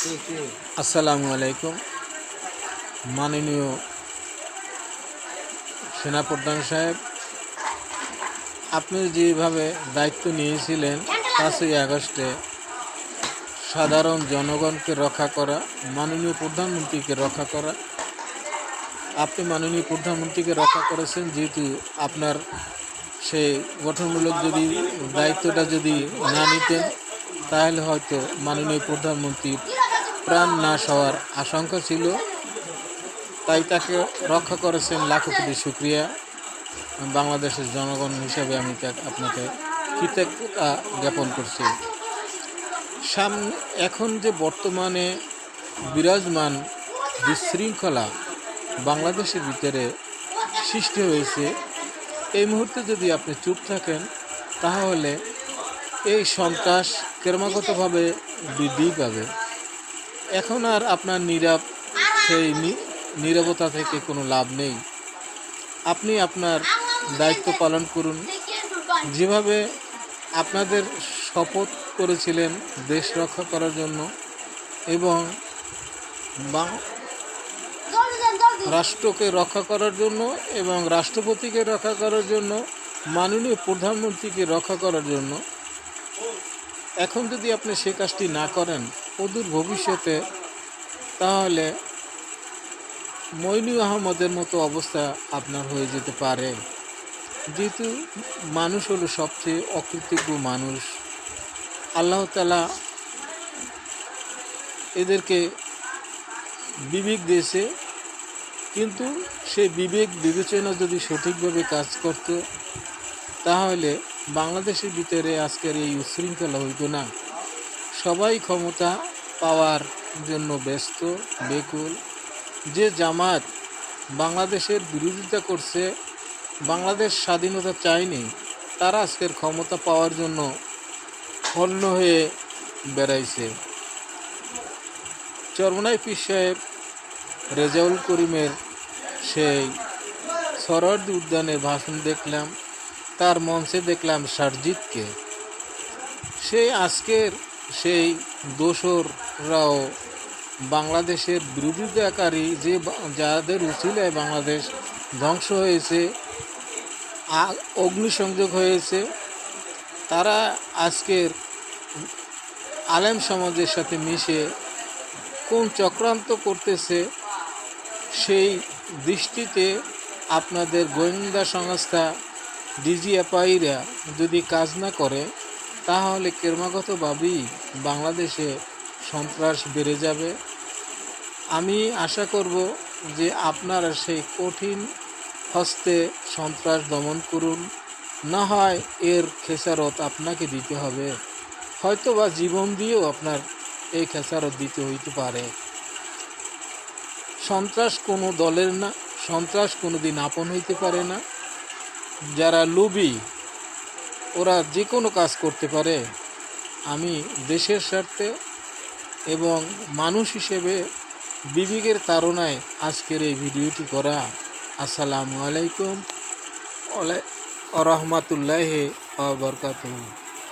আসসালামু আলাইকুম। মাননীয় সেনাপ্রধান সাহেব, আপনি যেভাবে দায়িত্ব নিয়েছিলেন 5ই আগস্টে সাধারণ জনগণকে রক্ষা করা, মাননীয় প্রধানমন্ত্রীকে রক্ষা করা, আপনি মাননীয় প্রধানমন্ত্রীকে রক্ষা করেছেন। যেহেতু আপনার সেই গঠনমূলক দায়িত্বটা যদি না নিতেন, তাহলে হয়তো মাননীয় প্রধানমন্ত্রীর প্রাণ নাশ হওয়ার আশঙ্কা ছিল। তাই তাকে রক্ষা করেছেন, লাখো কোটি শুকরিয়া। বাংলাদেশের জনগণ হিসাবে আমি আপনাকে কৃতজ্ঞতা জ্ঞাপন করছি। এখন যে বর্তমানে বিরাজমান বিশৃঙ্খলা বাংলাদেশের ভিতরে সৃষ্টি হয়েছে, এই মুহূর্তে যদি আপনি চুপ থাকেন, তাহলে এই সন্ত্রাস ক্রমাগতভাবে বৃদ্ধি পাবে। এখন আর আপনার সেই নীরবতা থেকে কোনো লাভ নেই। আপনি আপনার দায়িত্ব পালন করুন, যেভাবে আপনাদের শপথ করেছিলেন দেশ রক্ষা করার জন্য এবং রাষ্ট্রকে রক্ষা করার জন্য এবং রাষ্ট্রপতিকে রক্ষা করার জন্য, মাননীয় প্রধানমন্ত্রীকে রক্ষা করার জন্য। এখন যদি আপনি সে কাজটি না করেন অদূর ভবিষ্যতে, তাহলে মইনু আহমদের মতো অবস্থা আপনার হয়ে যেতে পারে। যেহেতু মানুষ হলো সবচেয়ে অকৃতজ্ঞ মানুষ, আল্লাহ তাআলা এদেরকে বিবেক দিয়েছে, কিন্তু সেই বিবেক বিবেচনা যদি সঠিকভাবে কাজ করত, তাহলে বাংলাদেশের ভিতরে আজকের এই উচ্ছৃঙ্খলা হইত না। সবাই ক্ষমতা পাওয়ার জন্য ব্যস্ত, বেকুল। যে জামাত বাংলাদেশের বিরোধিতা করছে, বাংলাদেশ স্বাধীনতা চায়নি, তারা আজকের ক্ষমতা পাওয়ার জন্য হন্য হয়ে বেড়াইছে। চরমনাই পীর সাহেব রেজাউল করিমের সেই সরোয়ার্দী উদ্যানের ভাষণ দেখলাম, তার মঞ্চে দেখলাম সারজিৎকে। সেই দোসররাও বাংলাদেশের বিরোধিতাকারী, যাদের উছিলায় বাংলাদেশ ধ্বংস হয়েছে, অগ্নিসংযোগ হয়েছে, তারা আজকের আলেম সমাজের সাথে মিশে কোন চক্রান্ত করতেছে, সেই দৃষ্টিতে আপনাদের গোয়েন্দা সংস্থা ডিজিএফআইরা যদি কাজ না করে, তাহলে ক্রমাগতভাবেই বাংলাদেশে সন্ত্রাস বেড়ে যাবে। আমি আশা করব যে আপনারা সেই কঠিন হস্তে সন্ত্রাস দমন করুন, না হয় এর খেসারত আপনাকে দিতে হবে, হয়তো বা জীবন দিয়েও আপনার এই খেসারত দিতে হইতে পারে। সন্ত্রাস কোনো দলের না, সন্ত্রাস কোনো দিন আপন হইতে পারে না। যারা লোভী, ওরা যে কোনো কাজ করতে পারে। আমি দেশের স্বার্থে এবং মানুষ হিসেবে বিবেকের তাড়নায় আজকের এই ভিডিওটি করা। আসসালামু আলাইকুম ওয়া রাহমাতুল্লাহি ওয়া বারাকাতুহু।